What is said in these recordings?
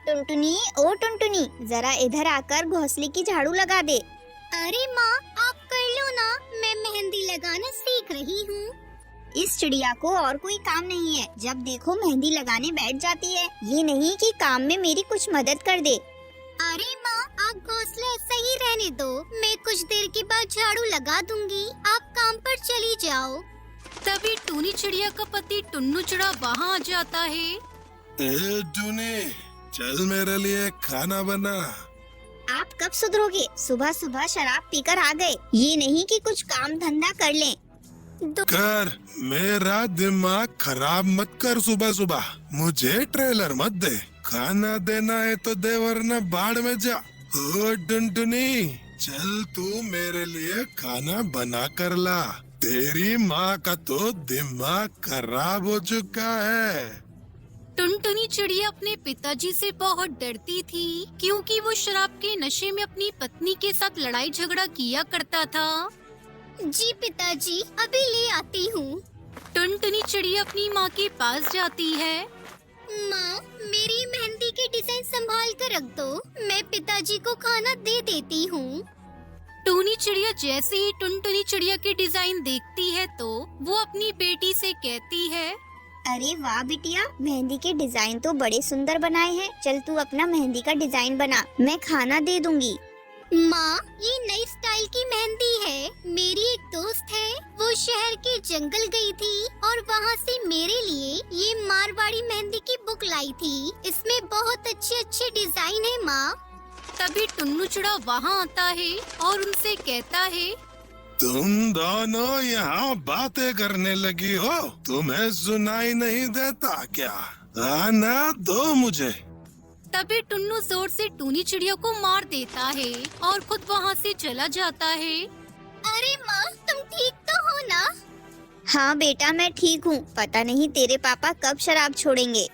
टुनटुनी, ओ टुनटुनी, जरा इधर आकर घोंसले की झाड़ू लगा दे। अरे माँ, आप कर लो ना, मैं मेहंदी लगाना सीख रही हूँ। इस चिड़िया को और कोई काम नहीं है, जब देखो मेहंदी लगाने बैठ जाती है। ये नहीं कि काम में मेरी कुछ मदद कर दे। अरे माँ, आप घोंसला ऐसा ही रहने दो, मैं कुछ देर के बाद झाड़ू लगा दूंगी, आप काम पर चली जाओ। तभी टूनी चिड़िया का पति टुन्नू चिड़ा वहाँ आ जाता है। ए टूनी, चल मेरे लिए खाना बना। आप कब सुधरोगे? सुबह सुबह शराब पीकर आ गए। ये नहीं कि कुछ काम धंधा कर लें। कर, मेरा दिमाग खराब मत कर सुबह सुबह। मुझे ट्रेलर मत दे। खाना देना है तो दे, वरना बाढ़ में जा। ओ टुनटुनी, चल तू मेरे लिए खाना बना कर ला। तेरी माँ का तो दिमाग खराब हो चुका है। टुनटुनी चिड़िया अपने पिताजी से बहुत डरती थी, क्योंकि वो शराब के नशे में अपनी पत्नी के साथ लड़ाई झगड़ा किया करता था। जी पिताजी, अभी ले आती हूँ। टुनटुनी चिड़िया अपनी माँ के पास जाती है। माँ, मेरी मेहंदी के डिजाइन संभाल कर रख दो, मैं पिताजी को खाना दे देती हूँ। टूनी चिड़िया जैसे ही टुनटुनी चिड़िया की डिजाइन देखती है तो वो अपनी बेटी से कहती है, अरे वाह बिटिया, मेहंदी के डिजाइन तो बड़े सुंदर बनाए हैं। चल तू अपना मेहंदी का डिजाइन बना, मैं खाना दे दूंगी। माँ, ये नई स्टाइल की मेहंदी है। मेरी एक दोस्त है, वो शहर के जंगल गई थी और वहाँ से मेरे लिए ये मारवाड़ी मेहंदी की बुक लाई थी। इसमें बहुत अच्छे अच्छे डिजाइन है माँ। तभी टुन्नू चिड़ा वहाँ आता है और उनसे कहता है, तुम दोनों यहाँ बातें करने लगी हो? तुम्हें सुनाई नहीं देता क्या? आना दो मुझे। तभी टुन्नू जोर से टूनी चिड़िया को मार देता है और खुद वहाँ से चला जाता है। अरे माँ, तुम ठीक तो हो ना? हाँ बेटा, मैं ठीक हूँ। पता नहीं तेरे पापा कब शराब छोड़ेंगे।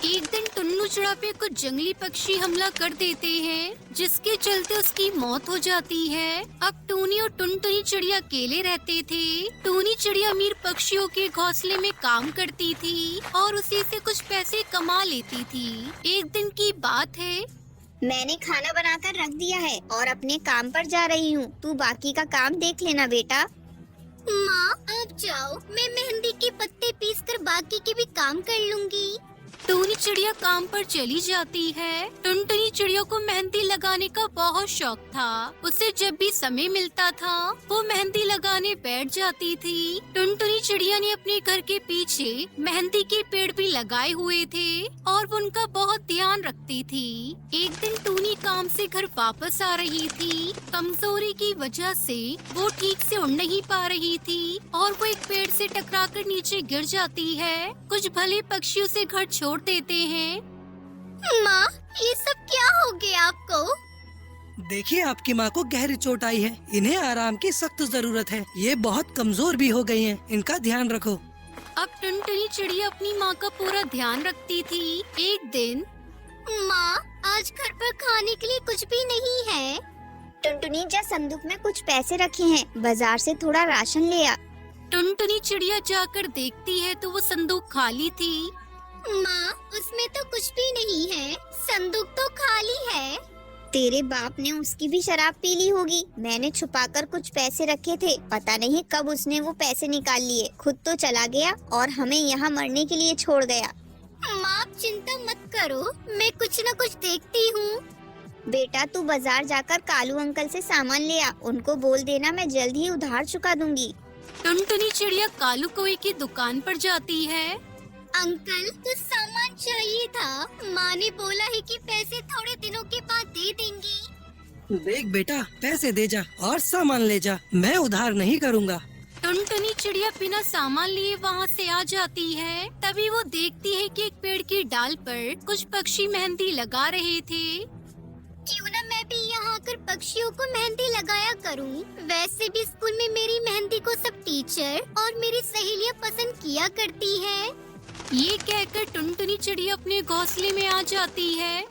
एक दिन टुन्नू चिड़ा पे कुछ जंगली पक्षी हमला कर देते हैं, जिसके चलते उसकी मौत हो जाती है। अब टूनी और टुनटुनी चिड़िया अकेले रहते थे। टूनी चिड़िया अमीर पक्षियों के घोंसले में काम करती थी और उसी से कुछ पैसे कमा लेती थी। एक दिन की बात है, मैंने खाना बनाकर रख दिया है और अपने काम पर जा रही हूँ। तू बाकी का काम देख लेना बेटा। माँ, आप जाओ, मैं मेहंदी के पत्ते पीस कर बाकी के भी काम कर लूँगी। टूनी चिड़िया काम पर चली जाती है। टुनटुनी चिड़िया को मेहंदी लगाने का बहुत शौक था। उसे जब भी समय मिलता था वो मेहंदी लगाने बैठ जाती थी। टुनटुनी चिड़िया ने अपने घर के पीछे मेहंदी के पेड़ भी लगाए हुए थे और वो उनका बहुत ध्यान रखती थी। एक दिन टूनी काम से घर वापस आ रही थी। कमजोरी की वजह से वो ठीक से उड़ नहीं पा रही थी और वो एक पेड़ से टकराकर नीचे गिर जाती है। कुछ भले पक्षी उसे घर छोड़ देते हैं। माँ, ये सब क्या हो गया आपको? देखिए, आपकी माँ को गहरी चोट आई है। इन्हें आराम की सख्त जरूरत है। ये बहुत कमजोर भी हो गई हैं। इनका ध्यान रखो। अब टुनटुनी चिड़िया अपनी माँ का पूरा ध्यान रखती थी। एक दिन, माँ, आज घर पर खाने के लिए कुछ भी नहीं है। टुनटुनी, जा संदूक में कुछ पैसे रखे हैं, बाजार से थोड़ा राशन ले आ। टुनटुनी चिड़िया जाकर देखती है तो वो संदूक खाली थी। माँ, उसमें तो कुछ भी नहीं है, संदूक तो खाली है। तेरे बाप ने उसकी भी शराब पी ली होगी। मैंने छुपाकर कुछ पैसे रखे थे, पता नहीं कब उसने वो पैसे निकाल लिए। खुद तो चला गया और हमें यहाँ मरने के लिए छोड़ गया। माँ, आप चिंता मत करो, मैं कुछ न कुछ देखती हूँ। बेटा, तू बाजार जाकर कालू अंकल से सामान ले आ। उनको बोल देना मैं जल्द ही उधार चुका दूंगी। टुनटुनी चिड़िया कालू कौवे की दुकान पर जाती है। अंकल, कुछ सामान चाहिए था। माँ ने बोला है कि पैसे थोड़े दिनों के बाद दे देंगी। देख बेटा, पैसे दे जा और सामान ले जा। मैं उधार नहीं करूँगा। टुनटुनी चिड़िया बिना सामान लिए वहाँ से आ जाती है। तभी वो देखती है कि एक पेड़ की डाल पर कुछ पक्षी मेहंदी लगा रहे थे। क्यों ना मैं भी यहाँ आकर पक्षियों को मेहंदी लगाया करूँ। वैसे भी स्कूल में मेरी मेहंदी को सब टीचर और मेरी सहेलियाँ पसंद किया करती है। ये कहकर टुनटुनी चिड़िया अपने घोंसले में आ जाती है।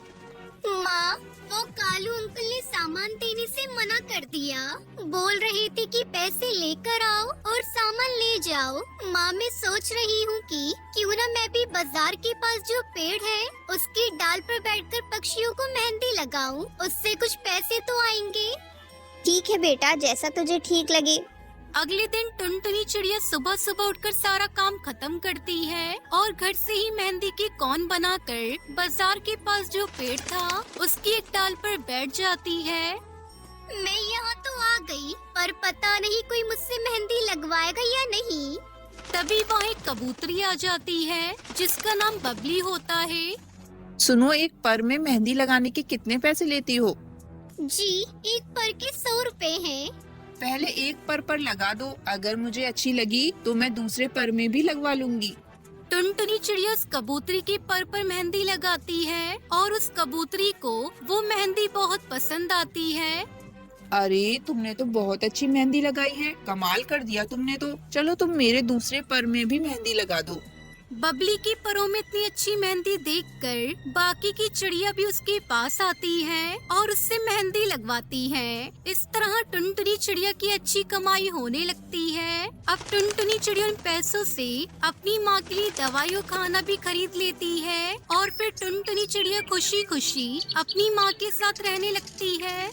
माँ, वो कालू अंकल ने सामान देने से मना कर दिया। बोल रहे थे कि पैसे लेकर आओ और सामान ले जाओ। माँ, मैं सोच रही हूँ कि क्यों ना मैं भी बाजार के पास जो पेड़ है उसकी डाल पर बैठकर पक्षियों को मेहंदी लगाऊं। उससे कुछ पैसे तो आएंगे। ठीक है बेटा, जैसा तुझे ठीक लगे। अगले दिन टुनटुनी चिड़िया सुबह सुबह उठकर सारा काम खत्म करती है और घर से ही मेहंदी की कौन बनाकर बाजार के पास जो पेड़ था उसकी एक डाल पर बैठ जाती है। मैं यहाँ तो आ गई, पर पता नहीं कोई मुझसे मेहंदी लगवाएगा या नहीं। तभी वहाँ एक कबूतरी आ जाती है जिसका नाम बबली होता है। सुनो, एक पर में मेहंदी लगाने के कितने पैसे लेती हो? जी, एक पर के 100 रुपए हैं। पहले एक पर लगा दो, अगर मुझे अच्छी लगी तो मैं दूसरे पर में भी लगवा लूंगी। टुनटुनी चिड़िया उस कबूतरी के पर मेहंदी लगाती है और उस कबूतरी को वो मेहंदी बहुत पसंद आती है। अरे, तुमने तो बहुत अच्छी मेहंदी लगाई है, कमाल कर दिया तुमने तो। चलो तुम मेरे दूसरे पर में भी मेहंदी लगा दो। बबली की परों में इतनी अच्छी मेहंदी देखकर बाकी की चिड़िया भी उसके पास आती है और उससे मेहंदी लगवाती है। इस तरह टुनटुनी चिड़िया की अच्छी कमाई होने लगती है। अब टुनटुनी चिड़िया उन पैसों से अपनी माँ के लिए दवाई और खाना भी खरीद लेती है और फिर टुनटुनी चिड़िया खुशी खुशी अपनी माँ के साथ रहने लगती है।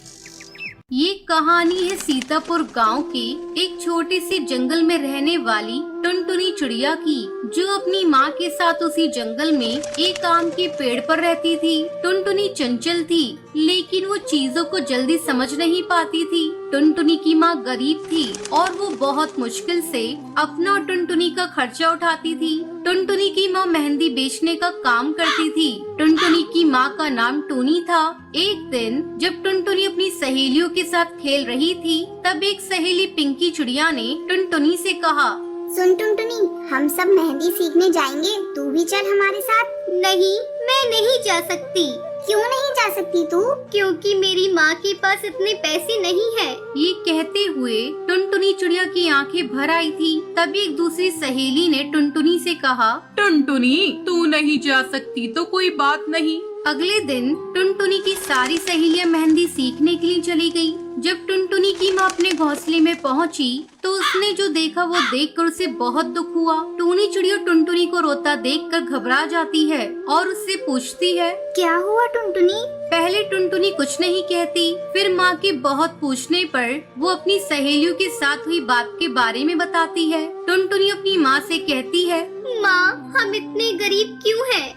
ये कहानी है सीतापुर गांव के एक छोटे से जंगल में रहने वाली टुनटुनी चिड़िया की, जो अपनी माँ के साथ उसी जंगल में एक आम के पेड़ पर रहती थी। टुनटुनी चंचल थी, लेकिन वो चीजों को जल्दी समझ नहीं पाती थी। टुनटुनी की माँ गरीब थी और वो बहुत मुश्किल से अपना और टुनटुनी का खर्चा उठाती थी। टुनटुनी की माँ मेहंदी बेचने का काम करती थी। टुनटुनी की माँ का नाम टूनी था। एक दिन जब टुनटुनी अपनी सहेलियों के साथ खेल रही थी, तब एक सहेली पिंकी चिड़िया ने टुनटुनी से कहा, सुन टुनटुनी, हम सब मेहंदी सीखने जाएंगे, तू भी चल हमारे साथ। नहीं, मैं नहीं जा सकती। क्यों नहीं जा सकती तू? क्योंकि मेरी माँ के पास इतने पैसे नहीं है। ये कहते हुए टुनटुनी चिड़िया की आंखें भर आई थी। तभी एक दूसरी सहेली ने टुनटुनी से कहा, टुनटुनी, तू नहीं जा सकती तो कोई बात नहीं। अगले दिन टुनटुनी की सारी सहेलियां मेहंदी सीखने के लिए चली गयी। जब टुनटुनी की माँ अपने घोंसले में पहुँची तो उसने जो देखा वो देखकर उसे बहुत दुख हुआ। टूनी चिड़िया टुनटुनी को रोता देखकर घबरा जाती है और उससे पूछती है, क्या हुआ टुनटुनी? पहले टुनटुनी कुछ नहीं कहती, फिर माँ के बहुत पूछने पर वो अपनी सहेलियों के साथ हुई बात के बारे में बताती है। टुनटुनी अपनी माँ से कहती है, माँ, हम इतने गरीब क्यों हैं?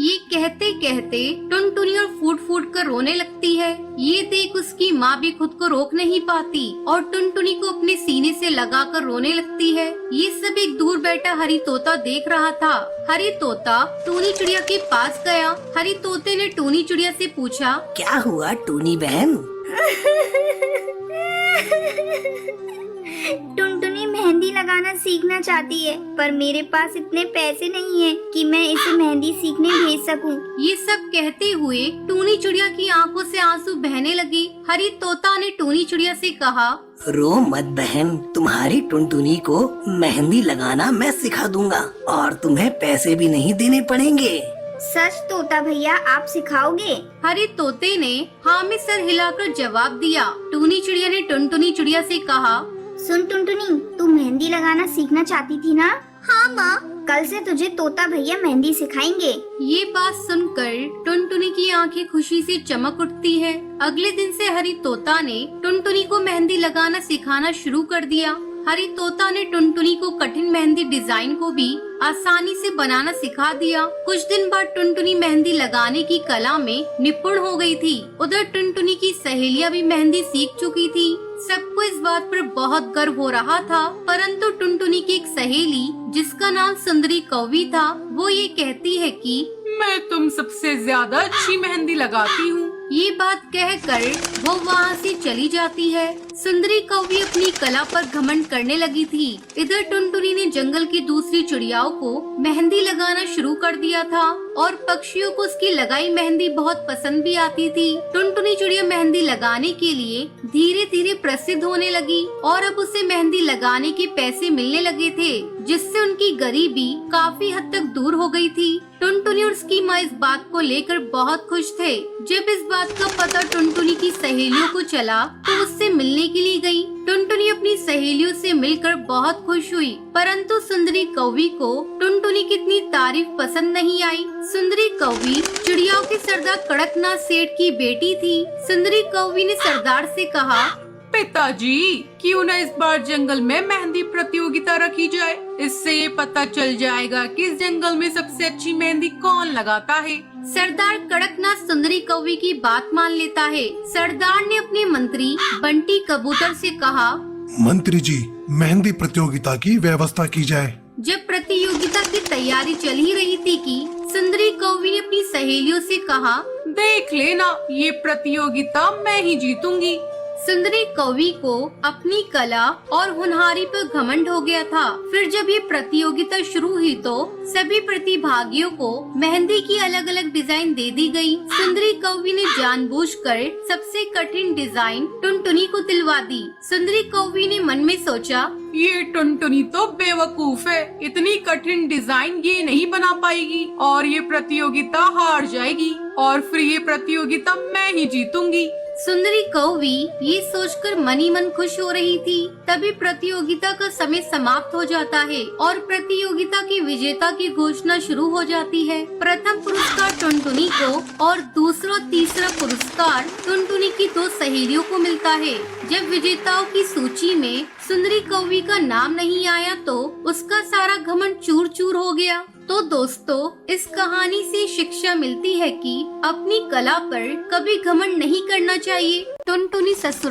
ये कहते कहते टुनटुनी और फूट फूट कर रोने लगती है। ये देख उसकी माँ भी खुद को रोक नहीं पाती और टुनटुनी को अपने सीने से लगाकर रोने लगती है। ये सब एक दूर बैठा हरी तोता देख रहा था। हरी तोता टूनी चिड़िया के पास गया। हरी तोते ने टूनी चिड़िया से पूछा, क्या हुआ टूनी बहन? टुनटुनी मेहंदी लगाना सीखना चाहती है, पर मेरे पास इतने पैसे नहीं हैं कि मैं इसे मेहंदी सीखने भेज सकूं। ये सब कहते हुए टूनी चिड़िया की आंखों से आंसू बहने लगे। हरी तोता ने टूनी चिड़िया से कहा, रो मत बहन, तुम्हारी टुनटुनी को मेहंदी लगाना मैं सिखा दूंगा और तुम्हें पैसे भी नहीं देने पड़ेंगे। सच तोता भैया, आप सिखाओगे? हरी तोते ने हाँ में सर हिलाकर जवाब दिया। टूनी चिड़िया ने टुनटुनी चिड़िया से कहा, सुन टुनटुनी, तू मेहंदी लगाना सीखना चाहती थी ना? हाँ माँ, कल से तुझे तोता भैया मेहंदी सिखाएंगे। ये बात सुनकर टुनटुनी की आंखें खुशी से चमक उठती है। अगले दिन से हरी तोता ने टुनटुनी को मेहंदी लगाना सिखाना शुरू कर दिया। हरी तोता ने टुनटुनी को कठिन मेहंदी डिजाइन को भी आसानी से बनाना सिखा दिया। कुछ दिन बाद टुनटुनी मेहंदी लगाने की कला में निपुण हो गई थी। उधर टुनटुनी की सहेलियां भी मेहंदी सीख चुकी थी। सबको इस बात पर बहुत गर्व हो रहा था, परंतु टुनटुनी की एक सहेली जिसका नाम सुंदरी कौवी था, वो ये कहती है कि मैं तुम सबसे ज्यादा अच्छी मेहंदी लगाती हूँ। ये बात कहकर वो वहाँ से चली जाती है। सुंदरी कौवी अपनी कला पर घमंड करने लगी थी। इधर टुनटुनी ने जंगल की दूसरी चिड़ियाओं को मेहंदी लगाना शुरू कर दिया था और पक्षियों को उसकी लगाई मेहंदी बहुत पसंद भी आती थी। टुनटुनी चिड़िया मेहंदी लगाने के लिए धीरे धीरे प्रसिद्ध होने लगी और अब उसे मेहंदी लगाने के पैसे मिलने लगे थे, जिससे उनकी गरीबी काफी हद तक दूर हो गई थी। टुनटुनी और उसकी माँ इस बात को लेकर बहुत खुश थे। जब इस बात का पता टुनटुनी की सहेलियों को चला तो उससे मिलने के लिए गई। टुनटुनी अपनी सहेलियों से मिलकर बहुत खुश हुई, परंतु सुंदरी कौवी को टुनटुनी की इतनी तारीफ पसंद नहीं आई। सुंदरी कौवी चिड़ियाओं के सरदार कड़कनाथ सेठ की बेटी थी। सुंदरी कौवी ने सरदार से कहा, पिताजी, क्यों न इस बार जंगल में मेहंदी प्रतियोगिता रखी जाए। इससे ये पता चल जाएगा कि इस जंगल में सबसे अच्छी मेहंदी कौन लगाता है। सरदार कड़कनाथ सुंदरी कौवी की बात मान लेता है। सरदार ने अपने मंत्री बंटी कबूतर से कहा, मंत्री जी, मेहंदी प्रतियोगिता की व्यवस्था की जाए। जब प्रतियोगिता की तैयारी चल ही रही थी कि सुंदरी कौवी ने अपनी सहेलियों से कहा, देख लेना, ये प्रतियोगिता मैं ही जीतूंगी। सुंदरी कौवी को अपनी कला और होनहारी पर घमंड हो गया था। फिर जब ये प्रतियोगिता शुरू हुई तो सभी प्रतिभागियों को मेहंदी की अलग अलग डिजाइन दे दी गई। सुंदरी कौवी ने जानबूझकर सबसे कठिन डिजाइन टुनटुनी को दिलवा दी। सुंदरी कौवी ने मन में सोचा, ये टुनटुनी तो बेवकूफ है, इतनी कठिन डिजाइन ये नहीं बना पाएगी और ये प्रतियोगिता हार जाएगी और फिर ये प्रतियोगिता मैं ही जीतूंगी। सुंदरी कौवी ये सोचकर मन ही मन खुश हो रही थी। तभी प्रतियोगिता का समय समाप्त हो जाता है और प्रतियोगिता की विजेता की घोषणा शुरू हो जाती है। प्रथम पुरस्कार टुनटुनी को और दूसरा और तीसरा पुरस्कार टुनटुनी की 2 सहेलियों को मिलता है। जब विजेताओं की सूची में सुंदरी कौवी का नाम नहीं आया तो उसका सारा घमंड चूर चूर हो गया। तो दोस्तों, इस कहानी से शिक्षा मिलती है कि अपनी कला पर कभी घमंड नहीं करना चाहिए। टुनटुनी ससुराल